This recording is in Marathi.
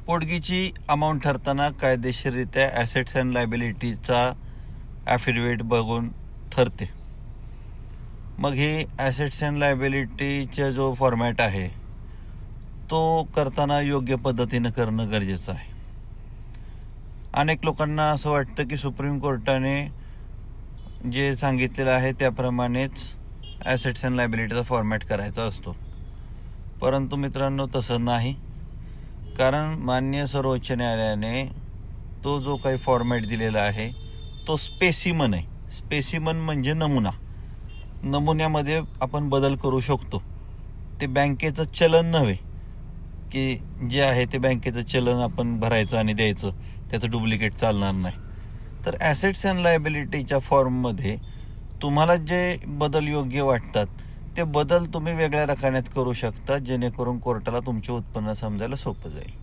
पोटगीची अमाऊंट ठरताना कायदेशीररित्या ॲसेट्स अँड लायबिलिटीचा ॲफिडेविट बघून ठरते. मग ही ॲसेट्स अँड लायबिलिटीचा जो फॉर्मॅट आहे तो करताना योग्य पद्धतीनं करणं गरजेचं आहे. अनेक लोकांना असं वाटतं की सुप्रीम कोर्टाने जे सांगितलेलं आहे त्याप्रमाणेच ॲसेट्स अँड लायबिलिटीचा फॉर्मॅट करायचा असतो, परंतु मित्रांनो तसं नाही. कारण माननीय सर्वोच्च न्यायालयाने तो जो काही फॉर्मॅट दिलेला आहे तो स्पेसिमन आहे. स्पेसिमन म्हणजे नमुन्यामध्ये आपण बदल करू शकतो. ते बँकेचं चलन नव्हे की जे आहे ते बँकेचं चलन आपण भरायचं आणि द्यायचं, त्याचं डुप्लिकेट चालणार नाही. तर ॲसेट्स अँड लायबिलिटीच्या फॉर्ममध्ये तुम्हाला जे बदल योग्य वाटतात ते बदल तुम्ही वेगळ्या रकान्यात करू शकता, जेणेकरून कोर्टाला तुमचे उत्पन्न समजायला सोपं जाईल.